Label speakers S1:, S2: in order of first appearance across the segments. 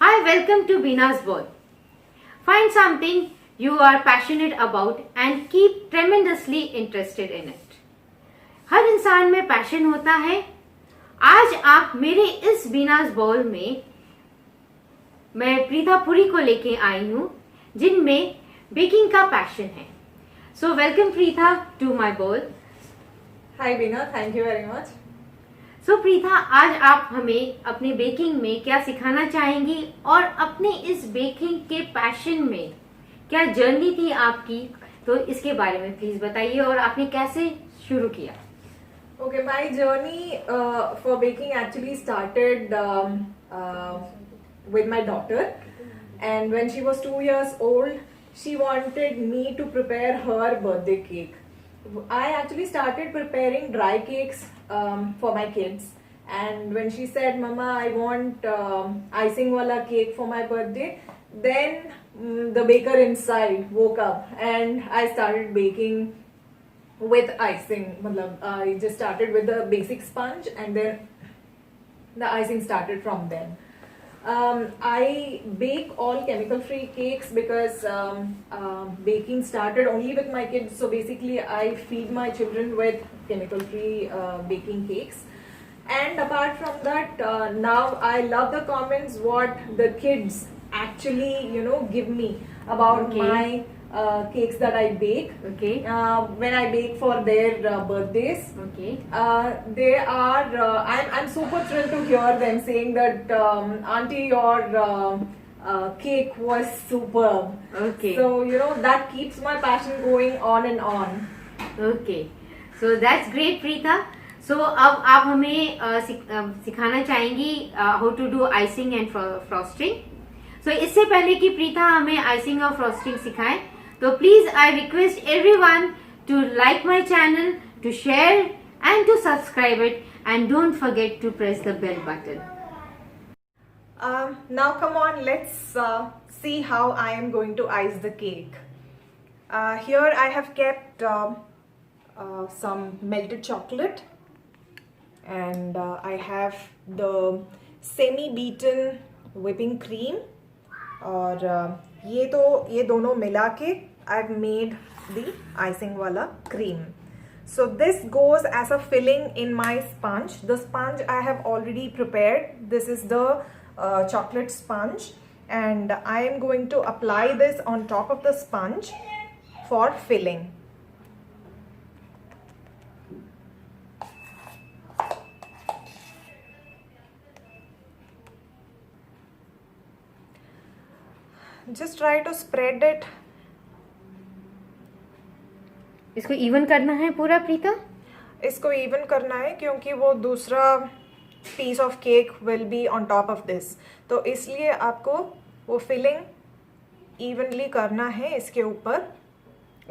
S1: Hi, welcome to Bina's World. Find something you are passionate about and keep tremendously interested in it. हर इंसान में passion होता है. आज आप मेरे इस बीनाज बॉल में मैं प्रीता पुरी को लेके आई हूँ जिनमें बेकिंग का पैशन है. So welcome Preeta to my ball.
S2: Hi Bina, thank you very much.
S1: So Preeta, आज आप हमें अपने बेकिंग में क्या सिखाना चाहेंगी और अपने इस बेकिंग के पैशन में क्या जर्नी थी आपकी, तो इसके बारे में प्लीज बताइए और आपने कैसे शुरू किया.
S2: Okay, my journey for baking actually started with my daughter, and when she was 2 years old, she wanted me to prepare her birthday cake. I actually started preparing dry cakes for my kids, and when she said, "Mama, I want icing wala cake for my birthday," then the baker inside woke up, and I started baking with icing. I just started with the basic sponge, and then the icing started from then. I bake all chemical free cakes because baking started only with my kids, so basically I feed my children with chemical free baking cakes. And apart from that, now I love the comments what the kids actually give me about
S1: Okay.
S2: my cakes that I bake.
S1: Okay.
S2: When I bake for their birthdays,
S1: Okay.
S2: they are. I'm super thrilled to hear them saying that, Auntie, your cake was superb.
S1: Okay.
S2: So that keeps my passion going on and on.
S1: Okay, so that's great Preeta. So अब आप हमें सिखाना चाहेंगी how to do icing and frosting. So इससे पहले कि प्रीता हमें icing और फ्रॉस्टिंग सिखाए, तो please I request everyone to like my channel, to share and to subscribe it, and don't forget to press the bell button.
S2: Now come on, let's see how I am going to ice the cake. Here I have kept some melted chocolate, and I have the semi-beaten whipping cream. और ये दोनों मिला के I've made the icing वाला cream. So this goes as a filling in my sponge. The sponge I have already prepared. This is the chocolate sponge, and I am going to apply this on top of the sponge for filling. Just try to spread it.
S1: इसको even करना है पूरा प्रीता.
S2: इसको even करना है क्योंकि वो दूसरा piece of cake will be on top of this, तो इसलिए आपको वो फिलिंग इवनली करना है इसके ऊपर.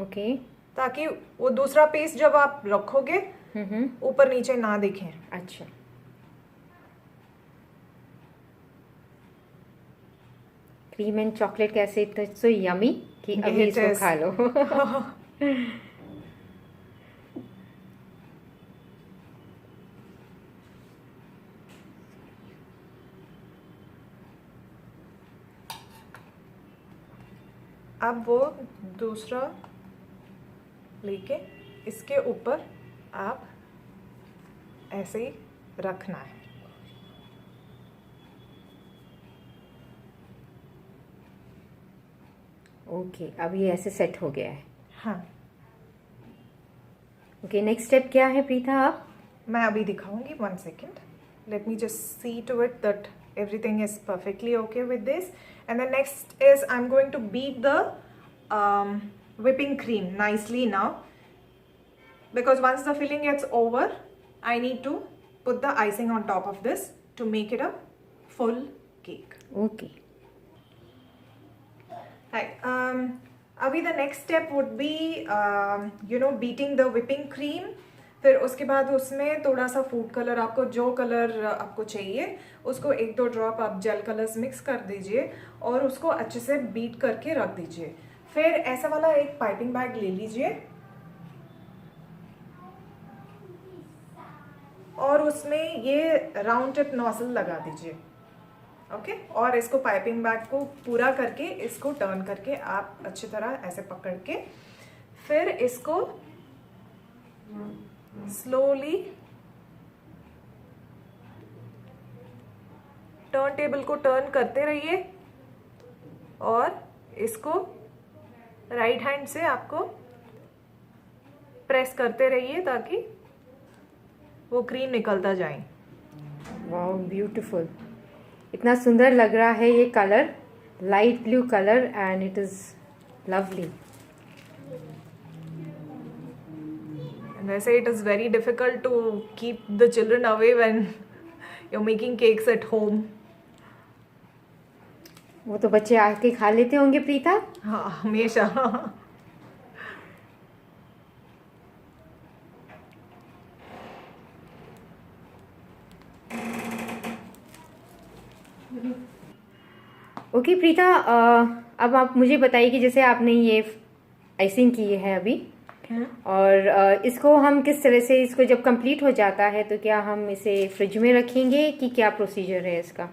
S1: ओके.
S2: ताकि वो दूसरा पीस जब आप रखोगे ऊपर नीचे ना दिखे.
S1: अच्छा. क्रीम एंड चॉकलेट कैसे इतना सो यमी कि अभी
S2: It
S1: इसको
S2: is.
S1: खा लो.
S2: अब वो दूसरा लेके इसके ऊपर आप ऐसे ही रखना है.
S1: ओके, अब ये ऐसे सेट हो गया है.
S2: हाँ,
S1: ओके, नेक्स्ट स्टेप क्या है प्रीता आप?
S2: मैं अभी दिखाऊंगी. 1 second. Let me just see to it that everything is perfectly okay with this. And the next is I'm going to beat the whipping cream nicely now, because once the filling gets over, I need to put the icing on top of this to make it a full cake.
S1: Okay.
S2: Right. अभी the next step would be beating the whipping cream. फिर उसके बाद उसमें थोड़ा सा food colour, आपको जो colour आपको चाहिए उसको 1-2 ड्रॉप आप जेल कलर्स मिक्स कर दीजिए और उसको अच्छे से बीट करके रख दीजिए. फिर ऐसा वाला एक पाइपिंग बैग ले लीजिए और उसमें ये राउंड टिप नॉजल लगा दीजिए. ओके और इसको पाइपिंग बैग को पूरा करके इसको टर्न करके आप अच्छी तरह ऐसे पकड़ के फिर इसको स्लोली टर्न टेबल को टर्न करते रहिए और इसको राइट हैंड से आपको प्रेस करते रहिए ताकि वो क्रीम निकलता जाए।
S1: वाओ ब्यूटीफुल, इतना सुंदर लग रहा है ये colour, light blue colour and it is lovely.
S2: वैसे it is very difficult to keep the children away when you are making cakes at home.
S1: वो तो बच्चे आके खा लेते होंगे प्रीता।
S2: हाँ हमेशा।
S1: ओके प्रीता, अब आप मुझे बताइए कि जैसे आपने ये आइसिंग की है अभी और इसको हम किस तरह से, इसको जब कंप्लीट हो जाता है तो क्या हम इसे फ्रिज में रखेंगे कि क्या प्रोसीजर है इसका?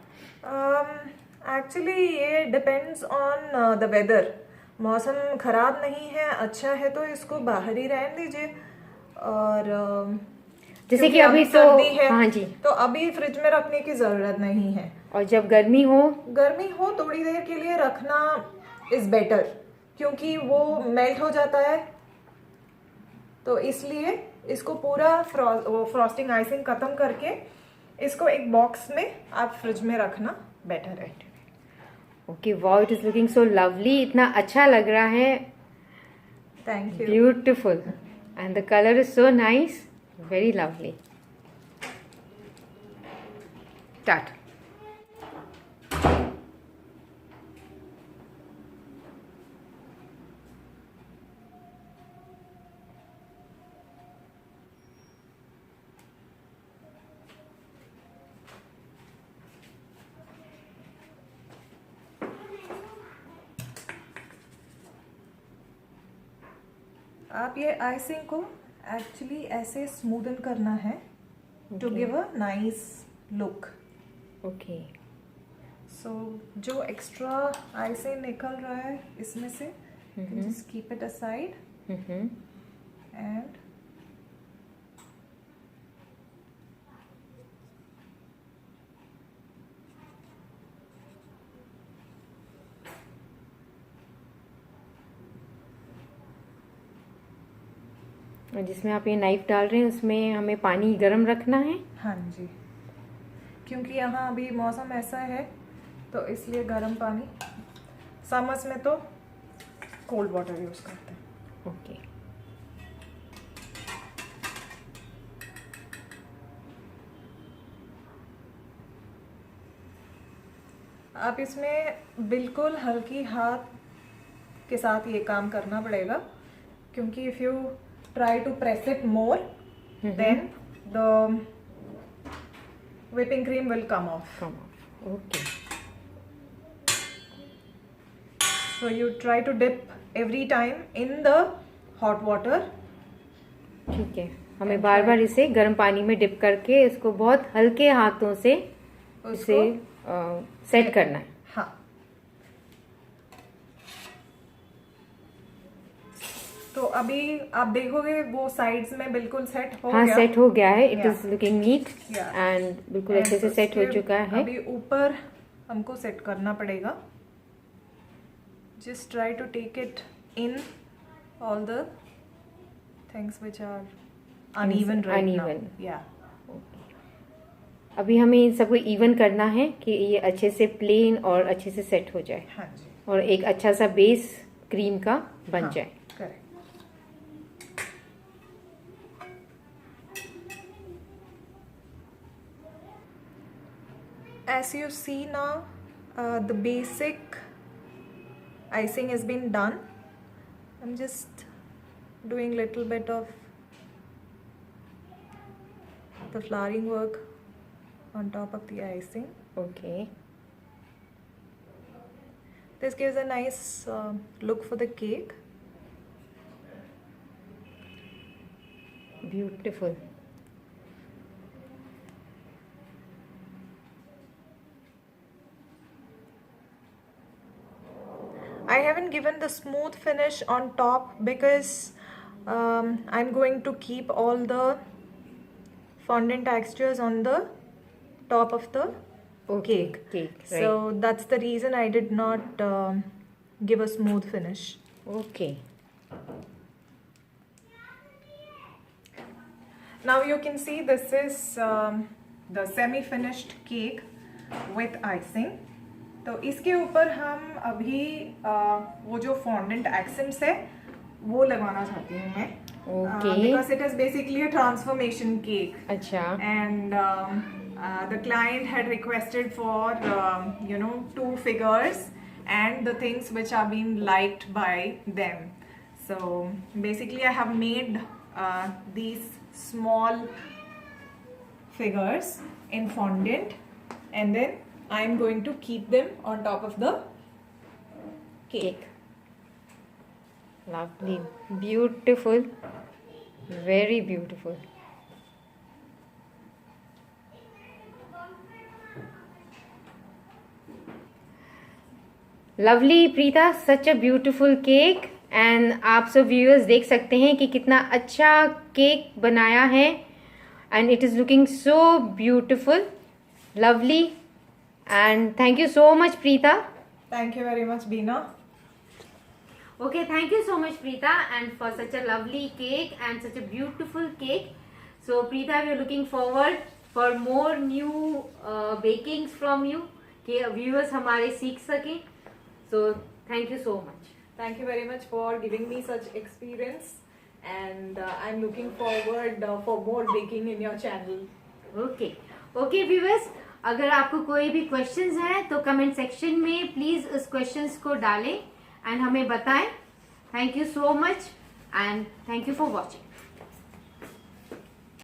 S2: एक्चुअली ये डिपेंड्स ऑन द वेदर। मौसम खराब नहीं है, अच्छा है तो इसको बाहर ही रहने दीजिए। और
S1: जैसे कि
S2: क्योंकि
S1: अभी तो
S2: सर्दी है,
S1: हाँ जी,
S2: तो अभी फ्रिज में रखने की जरूरत नहीं है।
S1: और जब गर्मी हो
S2: थोड़ी देर के लिए रखना इज बेटर, क्योंकि वो मेल्ट हो जाता है। तो इसलिए इसको पूरा फ्रॉस्टिंग आइसिंग खत्म करके इसको एक बॉक्स में आप फ्रिज में रखना बेटर है।
S1: Okay, wow it is looking so lovely, इतना अच्छा लग रहा है।
S2: Thank you.
S1: Beautiful and the colour is so nice, very lovely. Start.
S2: आप ये आइसिंग को एक्चुअली ऐसे स्मूदन करना है to give a nice look.
S1: Okay,
S2: so जो एक्स्ट्रा आइसिंग निकल रहा है इसमें से just keep it aside and
S1: जिसमें आप ये नाइफ डाल रहे हैं उसमें हमें पानी गर्म रखना है।
S2: हाँ जी, क्योंकि यहाँ अभी मौसम ऐसा है तो इसलिए गर्म पानी, समर्स में तो कोल्ड वाटर यूज करते हैं।
S1: ओके,
S2: आप इसमें बिल्कुल हल्की हाथ के साथ ये काम करना पड़ेगा, क्योंकि if you try to press it more than the whipping cream will come off.
S1: Okay,
S2: So you try to dip every time in the hot water.
S1: ठीक है, हमें बार बार इसे गर्म पानी में डिप करके इसको बहुत हल्के हाथों से इसे सेट करना है।
S2: हाँ, तो अभी आप देखोगे वो साइड्स में बिल्कुल सेट हो
S1: हाँ
S2: गया।
S1: सेट हो गया है, it
S2: Yeah.
S1: Is looking neat
S2: Yeah.
S1: And बिल्कुल
S2: And
S1: अच्छे से सेट हो
S2: उसके
S1: चुका है।
S2: अभी ऊपर हमको सेट करना पड़ेगा। Just try to take it in all the things which are uneven right now.
S1: Uneven.
S2: Yeah.
S1: अभी हमें इन सबको इवन करना है कि ये अच्छे से प्लेन और अच्छे से सेट हो जाए
S2: हाँ जी।
S1: और एक अच्छा सा बेस क्रीम का बन जाए।
S2: Correct. As you see now, the basic icing has been done. I'm just doing little bit of the flowering work on top of the icing.
S1: Okay,
S2: This gives a nice look for the cake.
S1: Beautiful.
S2: I haven't given the smooth finish on top because I'm going to keep all the fondant textures on the top of the cake. So that's the reason I did not give a smooth finish.
S1: Okay.
S2: Now you can see this is the semi-finished cake with icing. तो इसके ऊपर हम अभी वो जो fondant accents है वो लगाना चाहती हूँ मैं.
S1: Okay.
S2: Because it is basically a transformation cake.
S1: अच्छा.
S2: And the client had requested for 2 figures and the things which are being liked by them. So basically I have made these small figures in fondant, and then I am going to keep them on top of the cake.
S1: Lovely, beautiful, very beautiful. Lovely Preeta, such a beautiful cake. And आप सब viewers देख सकते हैं कि कितना अच्छा cake बनाया है and it is looking so beautiful, lovely. And thank you so much Preeta.
S2: Thank you very much, Beena.
S1: Okay, thank you so much Preeta and for such a lovely cake and such a beautiful cake. So Preeta, we are looking forward for more new bakings from you कि viewers हमारे सीख सकें. So thank you so much.
S2: Thank you very much for giving me such experience, and I'm looking forward for more baking in your channel.
S1: Okay viewers, अगर आपको कोई भी questions हैं तो कमेंट सेक्शन में प्लीज उस क्वेश्चंस को डालें एंड हमें बताएं. Thank you so much and thank you for watching.